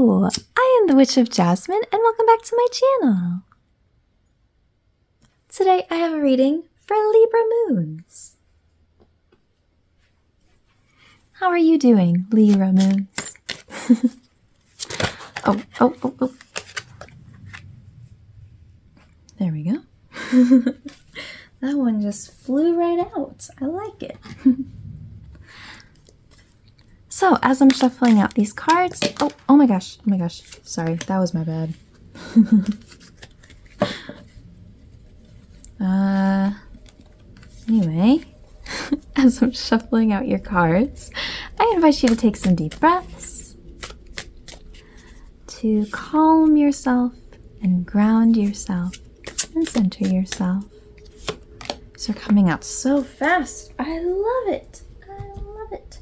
Hello! I am the Witch of Jasmine and welcome back to my channel. Today I have a reading for Libra moons. How are you doing, Libra moons? Oh. There we go. That one just flew right out. I like it. So, as I'm shuffling out these cards, oh my gosh, sorry, that was my bad. Anyway, as I'm shuffling out your cards, I invite you to take some deep breaths, to calm yourself and ground yourself and center yourself. These are coming out so fast. I love it. I love it.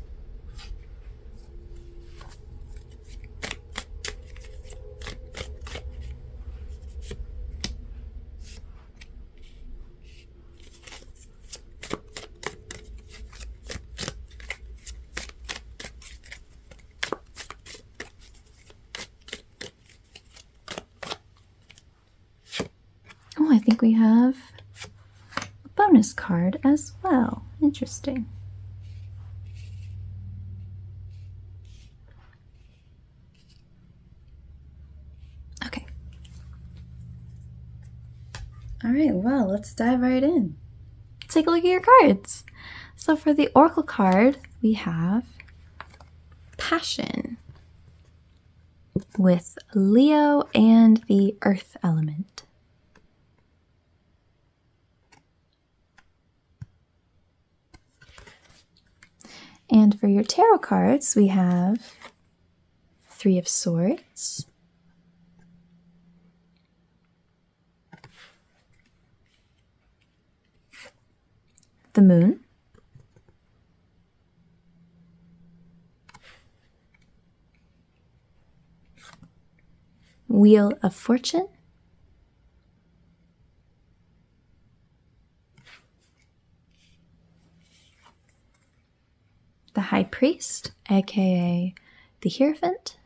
Oh, I think we have a bonus card as well. Interesting. Okay. All right, well, let's dive right in. Take a look at your cards. So for the Oracle card, we have Passion with Leo and the Earth element. And for your tarot cards, we have Three of Swords, the Moon, Wheel of Fortune, the High Priest, aka the Hierophant,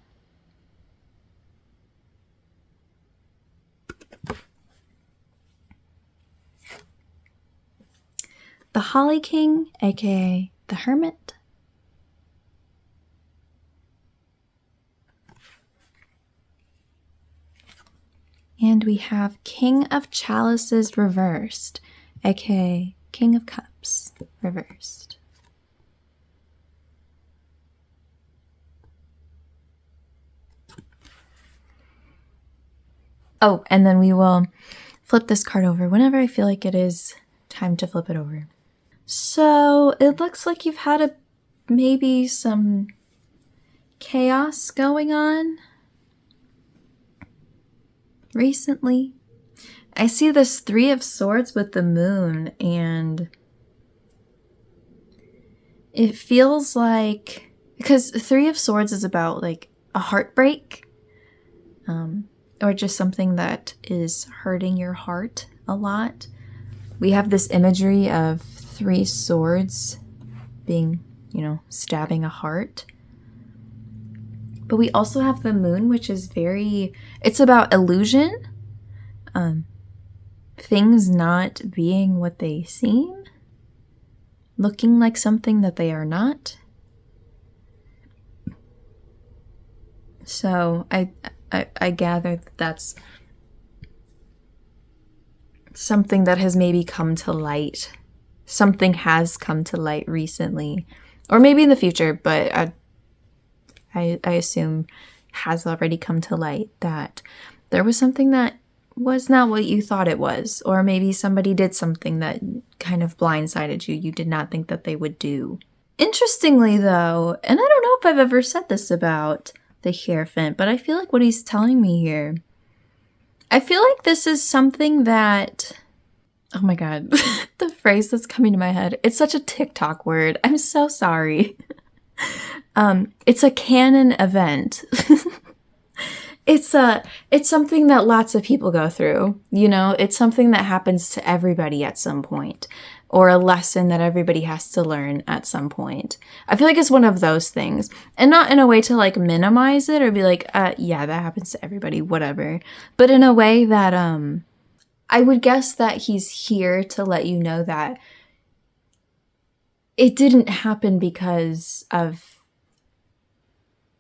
the Holly King, aka the Hermit, and we have King of Chalices reversed, aka King of Cups reversed. Oh, and then we will flip this card over whenever I feel like it is time to flip it over. So it looks like you've had maybe some chaos going on recently. I see this Three of Swords with the Moon, and it feels like, because Three of Swords is about like a heartbreak, or just something that is hurting your heart a lot. We have this imagery of three swords being, stabbing a heart. But we also have the Moon, which is it's about illusion. Things not being what they seem. Looking like something that they are not. So I gather that that's something that has maybe come to light. Something has come to light recently. Or maybe in the future, but I assume has already come to light that there was something that was not what you thought it was. Or maybe somebody did something that kind of blindsided you. You did not think that they would do. Interestingly, though, and I don't know if I've ever said this about the Hierophant, but I feel like what he's telling me here, I feel like this is something that, oh my god, the phrase that's coming to my head, it's such a TikTok word. I'm so sorry. It's a canon event. It's something that lots of people go through, it's something that happens to everybody at some point. or a lesson that everybody has to learn at some point. I feel like it's one of those things, and not in a way to like minimize it or be like, yeah, that happens to everybody, whatever. But in a way that, I would guess that he's here to let you know that it didn't happen because of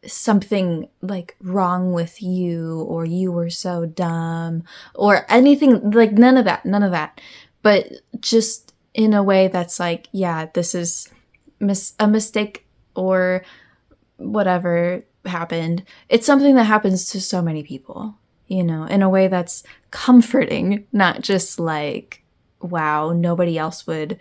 something like wrong with you, or you were so dumb, or anything like none of that. But just in a way that's like, yeah, this is a mistake or whatever happened. It's something that happens to so many people, in a way that's comforting, not just like, wow, nobody else would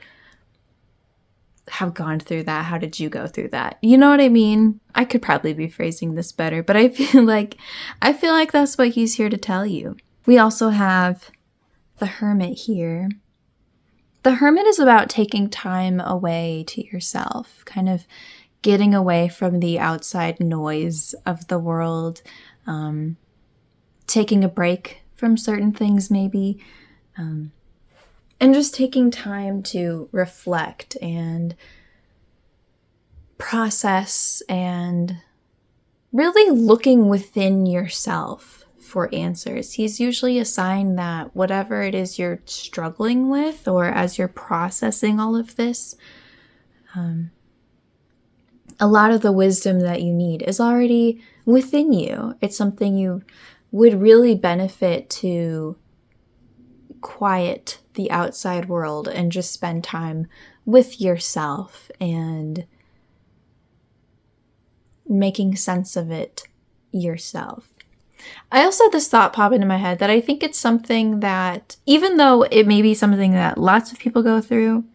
have gone through that. How did you go through that? You know what I mean? I could probably be phrasing this better, but I feel like that's what he's here to tell you. We also have the Hermit here. The Hermit is about taking time away to yourself, kind of getting away from the outside noise of the world, taking a break from certain things maybe, and just taking time to reflect and process and really looking within yourself for answers. He's usually a sign that whatever it is you're struggling with, or as you're processing all of this, a lot of the wisdom that you need is already within you. It's something you would really benefit to quiet the outside world and just spend time with yourself and making sense of it yourself. I also had this thought pop into my head that I think it's something that, even though it may be something that lots of people go through,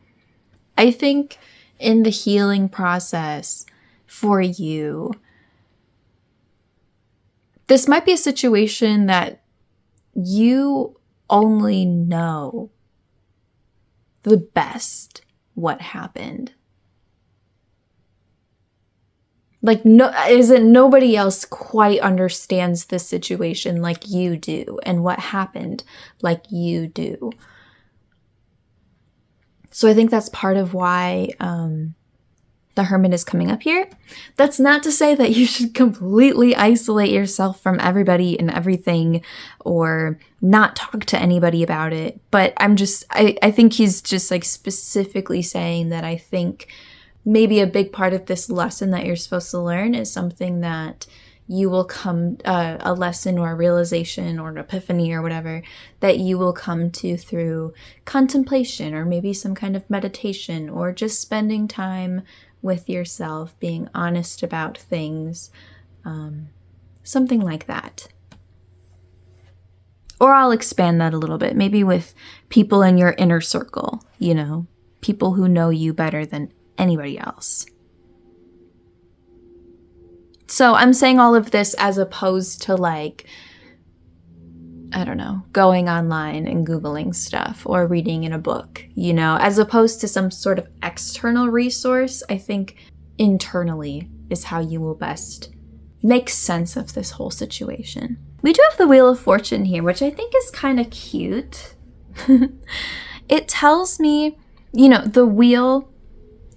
I think in the healing process for you, this might be a situation that you only know the best what happened. Like, nobody else quite understands the situation like you do, and what happened like you do. So I think that's part of why the Hermit is coming up here. That's not to say that you should completely isolate yourself from everybody and everything, or not talk to anybody about it. But I think he's just like specifically saying that I think maybe a big part of this lesson that you're supposed to learn is something that you will come, a lesson or a realization or an epiphany or whatever, that you will come to through contemplation, or maybe some kind of meditation, or just spending time with yourself, being honest about things, something like that. Or I'll expand that a little bit, maybe with people in your inner circle, people who know you better than anybody else. So I'm saying all of this as opposed to like, I don't know, going online and Googling stuff or reading in a book, as opposed to some sort of external resource. I think internally is how you will best make sense of this whole situation. We do have the Wheel of Fortune here, which I think is kind of cute. It tells me, the wheel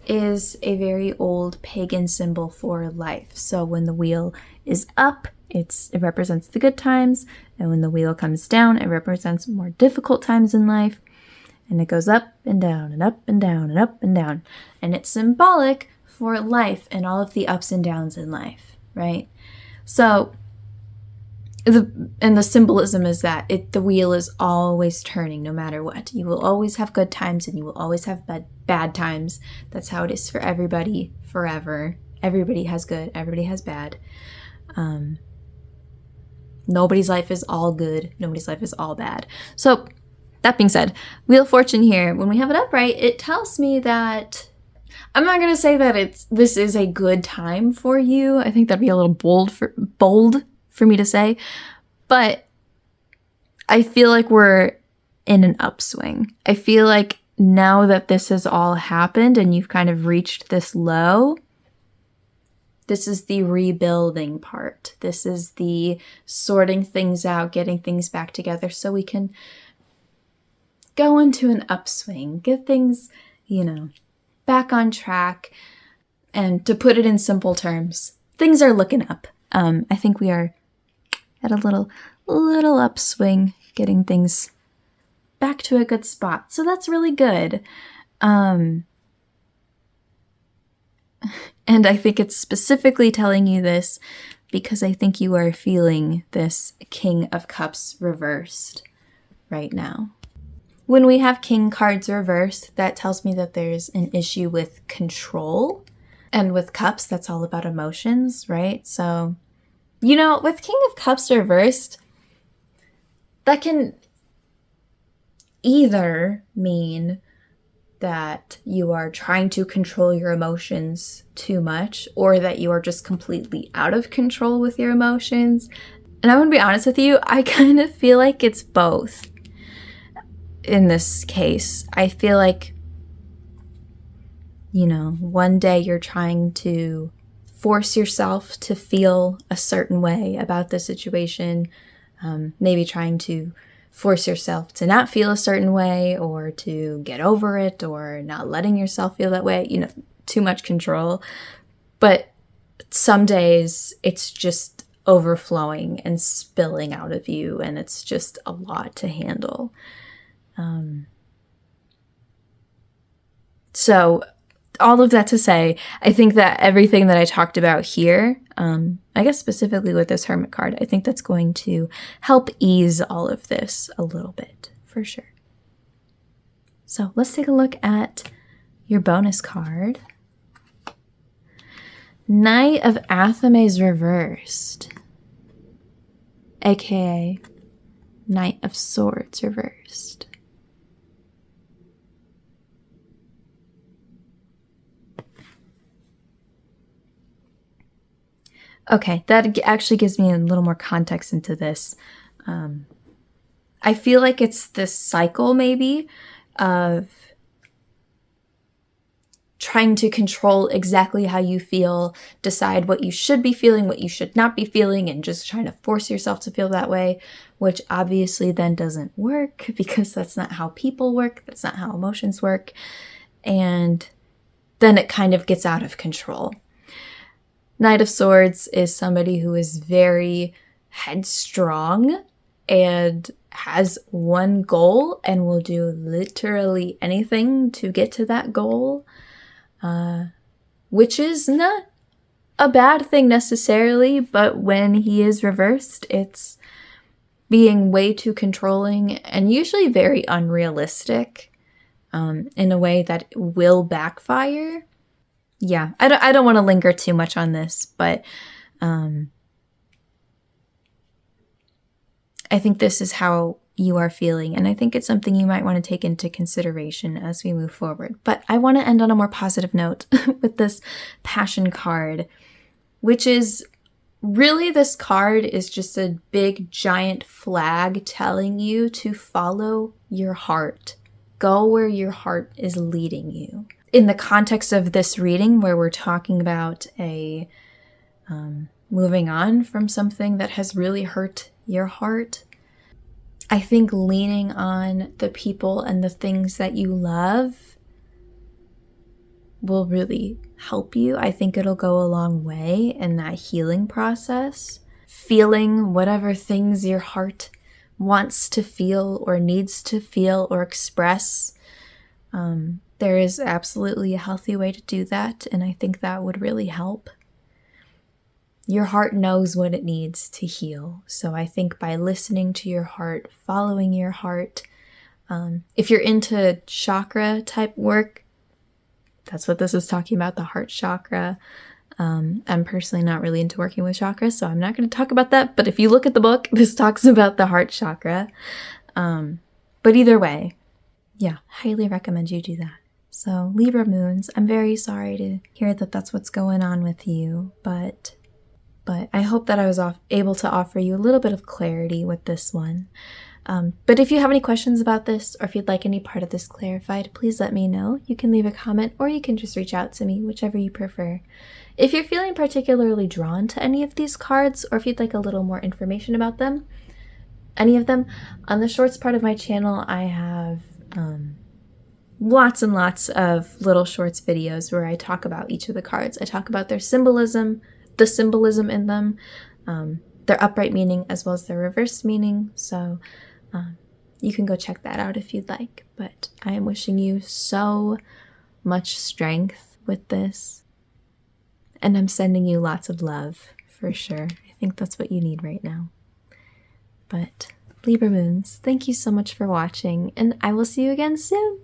is a very old pagan symbol for life. So when the wheel is up, it represents the good times, and when the wheel comes down, it represents more difficult times in life. And it goes up and down and up and down and up and down. And it's symbolic for life and all of the ups and downs in life, right? So the symbolism is that the wheel is always turning no matter what. You will always have good times and you will always have bad times. That's how it is for everybody forever. Everybody has good, everybody has bad. Nobody's life is all good. Nobody's life is all bad. So that being said, Wheel of Fortune here, when we have it upright, it tells me that I'm not going to say that this is a good time for you. I think that'd be a little bold for me to say, but I feel like we're in an upswing. I feel like now that this has all happened and you've kind of reached this low, this is the rebuilding part. This is the sorting things out, getting things back together so we can go into an upswing, get things back on track. And to put it in simple terms, things are looking up. I think we are at a little upswing, getting things back to a good spot. So that's really good. And I think it's specifically telling you this because I think you are feeling this King of Cups reversed right now. When we have King cards reversed, that tells me that there's an issue with control. And with Cups, that's all about emotions, right? So, with King of Cups reversed, that can either mean that you are trying to control your emotions too much, or that you are just completely out of control with your emotions. And I'm going to be honest with you, I kind of feel like it's both in this case. I feel like, one day you're trying to force yourself to feel a certain way about the situation, maybe trying to force yourself to not feel a certain way or to get over it or not letting yourself feel that way, too much control. But some days it's just overflowing and spilling out of you, and it's just a lot to handle. So all of that to say, I think that everything that I talked about here, I guess specifically with this Hermit card, I think that's going to help ease all of this a little bit, for sure. So let's take a look at your bonus card. Knight of Athames reversed, aka Knight of Swords reversed. Okay, that actually gives me a little more context into this. I feel like it's this cycle maybe of trying to control exactly how you feel, decide what you should be feeling, what you should not be feeling, and just trying to force yourself to feel that way, which obviously then doesn't work because that's not how people work, that's not how emotions work, and then it kind of gets out of control. Knight of Swords is somebody who is very headstrong and has one goal and will do literally anything to get to that goal, which is not a bad thing necessarily, but when he is reversed, it's being way too controlling and usually very unrealistic, in a way that will backfire. Yeah, I don't want to linger too much on this, but I think this is how you are feeling, and I think it's something you might want to take into consideration as we move forward. But I want to end on a more positive note with this Passion card, which is really, this card is just a big giant flag telling you to follow your heart. Go where your heart is leading you. In the context of this reading, where we're talking about moving on from something that has really hurt your heart, I think leaning on the people and the things that you love will really help you. I think it'll go a long way in that healing process. Feeling whatever things your heart wants to feel or needs to feel or express. There is absolutely a healthy way to do that, and I think that would really help. Your heart knows what it needs to heal, so I think by listening to your heart, following your heart, if you're into chakra type work, that's what this is talking about, the heart chakra. I'm personally not really into working with chakras, so I'm not going to talk about that, but if you look at the book, this talks about the heart chakra. But either way, yeah, highly recommend you do that. So Libra moons, I'm very sorry to hear that that's what's going on with you, but I hope that I was able to offer you a little bit of clarity with this one. But if you have any questions about this, or if you'd like any part of this clarified, please let me know. You can leave a comment, or you can just reach out to me, whichever you prefer. If you're feeling particularly drawn to any of these cards, or if you'd like a little more information about them, any of them, on the shorts part of my channel, I have lots and lots of little shorts videos where I talk about each of the cards. I talk about their symbolism, the symbolism in them, their upright meaning as well as their reverse meaning. So you can go check that out if you'd like. But I am wishing you so much strength with this. And I'm sending you lots of love for sure. I think that's what you need right now. But Libra Moons, thank you so much for watching, and I will see you again soon.